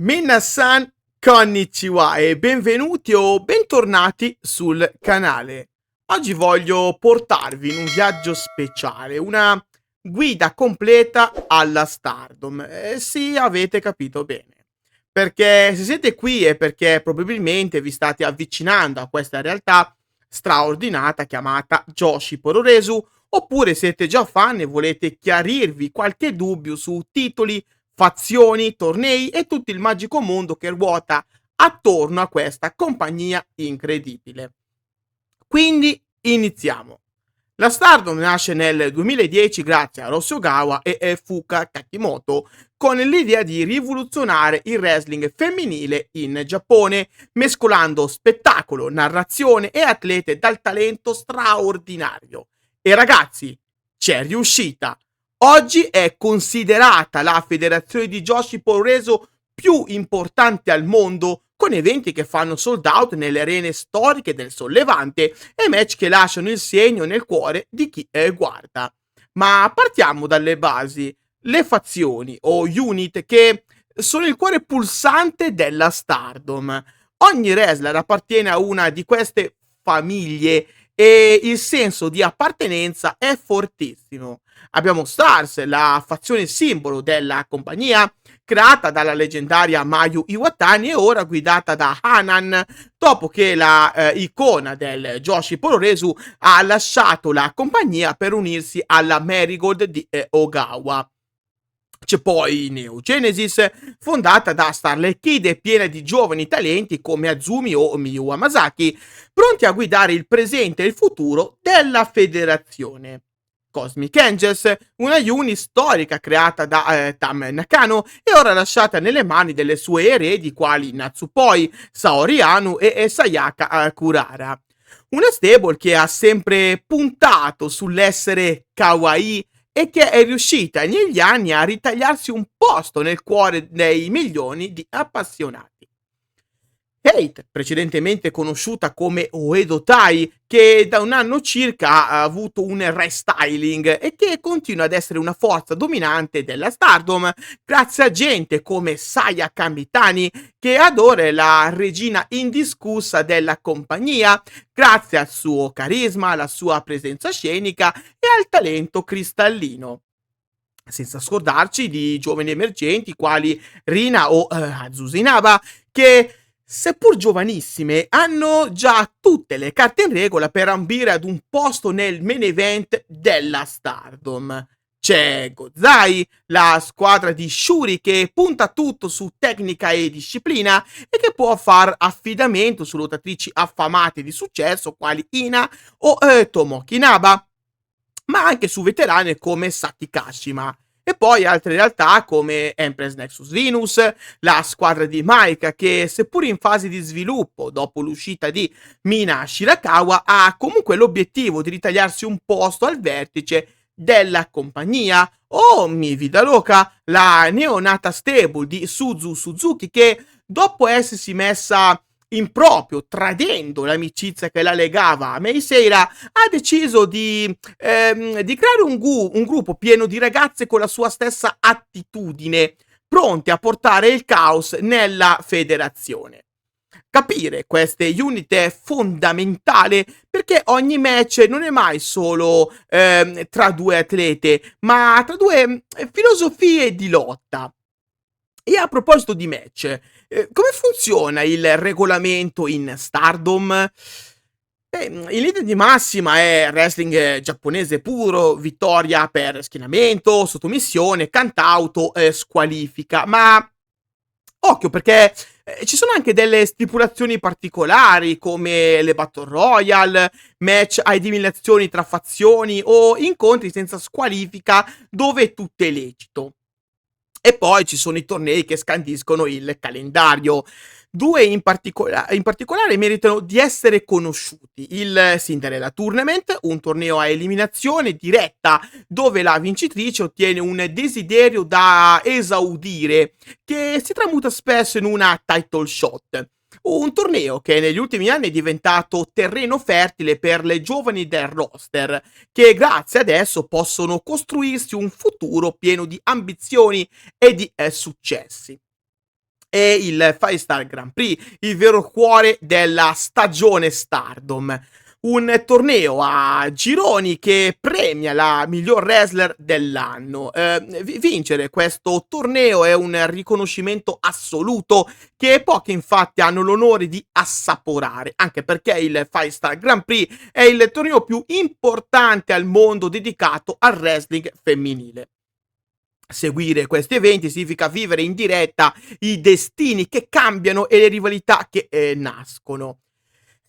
Minna-san, konnichiwa e benvenuti o bentornati sul canale. Oggi voglio portarvi in un viaggio speciale, una guida completa alla Stardom. Sì, avete capito bene. Perché se siete qui è perché probabilmente vi state avvicinando a questa realtà straordinata chiamata Joshi Pororesu, oppure siete già fan e volete chiarirvi qualche dubbio su titoli, fazioni, tornei e tutto il magico mondo che ruota attorno a questa compagnia incredibile. Quindi iniziamo. La Stardom nasce nel 2010 grazie a Rossyogawa e Fuka Kakimoto con l'idea di rivoluzionare il wrestling femminile in Giappone, mescolando spettacolo, narrazione e atlete dal talento straordinario. E ragazzi, c'è riuscita. Oggi è considerata la federazione di Joshi Porreso più importante al mondo, con eventi che fanno sold out nelle arene storiche del sollevante e match che lasciano il segno nel cuore di chi guarda. Ma partiamo dalle basi, le fazioni o unit che sono il cuore pulsante della Stardom. Ogni wrestler appartiene a una di queste famiglie e il senso di appartenenza è fortissimo. Abbiamo Stars, la fazione simbolo della compagnia, creata dalla leggendaria Mayu Iwatani e ora guidata da Hanan, dopo che la icona del Joshi Pororesu ha lasciato la compagnia per unirsi alla Marigold di Ogawa. C'è poi Neo Genesis, fondata da Starlight Kid e piena di giovani talenti come Azumi o Miyu Hamasaki, pronti a guidare il presente e il futuro della federazione. Cosmic Angels, una unit storica creata da Tam Nakano e ora lasciata nelle mani delle sue eredi quali Natsupoi, Saori Anu e Sayaka Kurara. Una stable che ha sempre puntato sull'essere kawaii e che è riuscita negli anni a ritagliarsi un posto nel cuore dei milioni di appassionati. Kate, precedentemente conosciuta come Oedo Tai, che da un anno circa ha avuto un restyling e che continua ad essere una forza dominante della Stardom, grazie a gente come Sayaka Mitani, che adora la regina indiscussa della compagnia, grazie al suo carisma, alla sua presenza scenica e al talento cristallino. Senza scordarci di giovani emergenti quali Rina o Azusinaba, che seppur giovanissime hanno già tutte le carte in regola per ambire ad un posto nel main event della Stardom. C'è Gozai, la squadra di Shuri che punta tutto su tecnica e disciplina e che può far affidamento su lottatrici affamate di successo quali Ina o Tomoki Naba, ma anche su veterane come Saki Kashima. E poi altre realtà come Empress Nexus Venus, la squadra di Maika che seppur in fase di sviluppo dopo l'uscita di Mina Shirakawa ha comunque l'obiettivo di ritagliarsi un posto al vertice della compagnia, o Mi Vida Loca, la neonata stable di Suzu Suzuki che dopo essersi messa in proprio, tradendo l'amicizia che la legava a Meiseira, ha deciso di creare un gruppo pieno di ragazze con la sua stessa attitudine, pronte a portare il caos nella federazione. Capire queste unit è fondamentale perché ogni match non è mai solo tra due atlete, ma tra due filosofie di lotta. E a proposito di match, come funziona il regolamento in Stardom? In linea di massima è wrestling giapponese puro, vittoria per schienamento, sottomissione, count-out, squalifica, ma occhio perché ci sono anche delle stipulazioni particolari come le Battle Royale, match a eliminazioni tra fazioni o incontri senza squalifica dove tutto è lecito. E poi ci sono i tornei che scandiscono il calendario. Due in particolare meritano di essere conosciuti. Il Cinderella Tournament, un torneo a eliminazione diretta dove la vincitrice ottiene un desiderio da esaudire che si tramuta spesso in una title shot. Un torneo che negli ultimi anni è diventato terreno fertile per le giovani del roster, che grazie ad esso possono costruirsi un futuro pieno di ambizioni e di successi. è il 5 Star Grand Prix, il vero cuore della stagione Stardom. Un torneo a gironi che premia la miglior wrestler dell'anno. Vincere questo torneo è un riconoscimento assoluto che pochi infatti hanno l'onore di assaporare, anche perché il 5 Star Grand Prix è il torneo più importante al mondo dedicato al wrestling femminile. Seguire questi eventi significa vivere in diretta i destini che cambiano e le rivalità che nascono.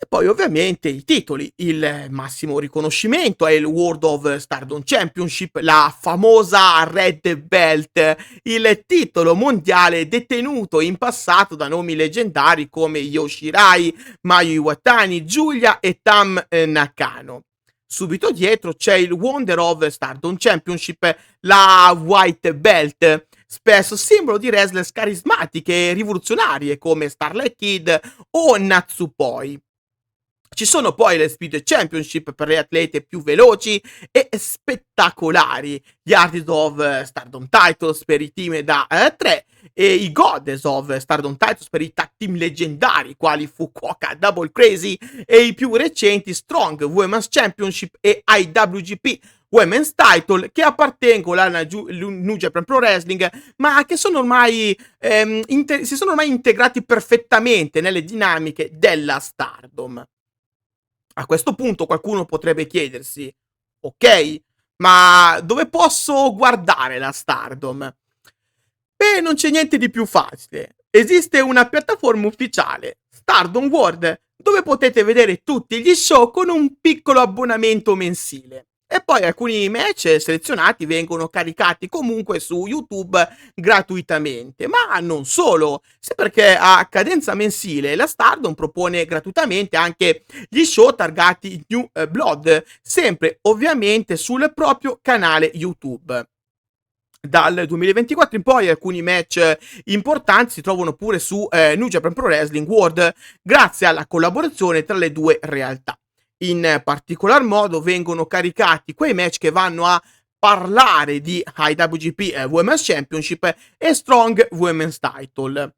E poi ovviamente i titoli, il massimo riconoscimento è il World of Stardom Championship, la famosa Red Belt, il titolo mondiale detenuto in passato da nomi leggendari come Yoshirai, Mayu Iwatani, Giulia e Tam Nakano. Subito dietro c'è il Wonder of Stardom Championship, la White Belt, spesso simbolo di wrestlers carismatiche e rivoluzionarie come Starlight Kid o Natsupoi. Ci sono poi le Speed Championship per le atlete più veloci e spettacolari, gli Artist of Stardom Titles per i team da 3 e i Goddess of Stardom Titles per i tag team leggendari quali Fukuoka Double Crazy e i più recenti Strong Women's Championship e IWGP Women's Title che appartengono alla New Japan Pro Wrestling ma che sono ormai si sono ormai integrati perfettamente nelle dinamiche della Stardom. A questo punto qualcuno potrebbe chiedersi: "Okay, ma dove posso guardare la Stardom?" Beh, non c'è niente di più facile. Esiste una piattaforma ufficiale, Stardom World, dove potete vedere tutti gli show con un piccolo abbonamento mensile. E poi alcuni match selezionati vengono caricati comunque su YouTube gratuitamente. Ma non solo, se perché a cadenza mensile la Stardom propone gratuitamente anche gli show targati New Blood, sempre ovviamente sul proprio canale YouTube. Dal 2024 in poi alcuni match importanti si trovano pure su New Japan Pro Wrestling World grazie alla collaborazione tra le due realtà. In particolar modo vengono caricati quei match che vanno a parlare di IWGP Women's Championship e Strong Women's Title,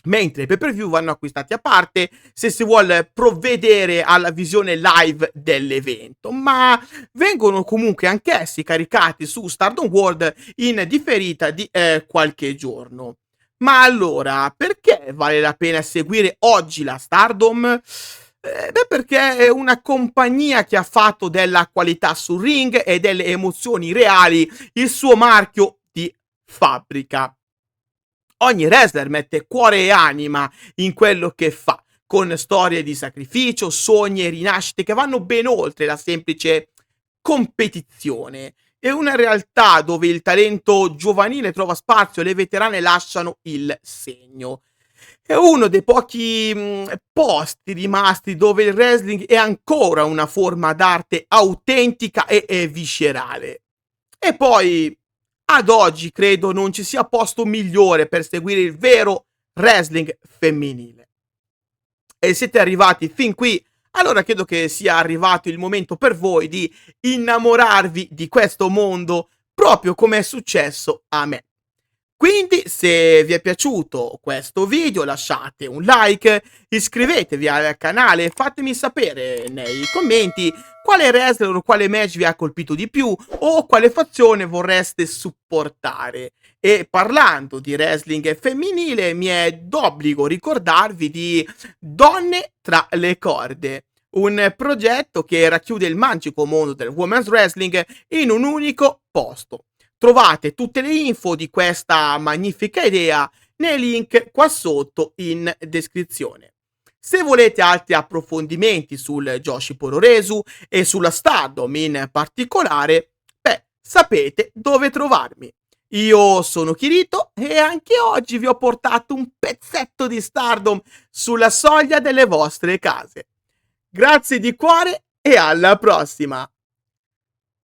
mentre i pay-per-view vanno acquistati a parte se si vuole provvedere alla visione live dell'evento, ma vengono comunque anch'essi caricati su Stardom World in differita di qualche giorno. Ma allora, perché vale la pena seguire oggi la Stardom? Beh, perché è una compagnia che ha fatto della qualità sul ring e delle emozioni reali il suo marchio di fabbrica. Ogni wrestler mette cuore e anima in quello che fa, con storie di sacrificio, sogni e rinascite che vanno ben oltre la semplice competizione. È una realtà dove il talento giovanile trova spazio e le veterane lasciano il segno. È uno dei pochi posti rimasti dove il wrestling è ancora una forma d'arte autentica e viscerale. E poi, ad oggi credo non ci sia posto migliore per seguire il vero wrestling femminile. E siete arrivati fin qui, allora credo che sia arrivato il momento per voi di innamorarvi di questo mondo proprio come è successo a me. Quindi se vi è piaciuto questo video lasciate un like, iscrivetevi al canale e fatemi sapere nei commenti quale wrestler o quale match vi ha colpito di più o quale fazione vorreste supportare. E parlando di wrestling femminile mi è d'obbligo ricordarvi di Donne tra le corde, un progetto che racchiude il magico mondo del women's wrestling in un unico posto. Trovate tutte le info di questa magnifica idea nei link qua sotto in descrizione. Se volete altri approfondimenti sul Joshi Pororesu e sulla Stardom in particolare, beh, sapete dove trovarmi. Io sono Kirito e anche oggi vi ho portato un pezzetto di Stardom sulla soglia delle vostre case. Grazie di cuore e alla prossima!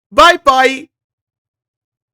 Bye bye!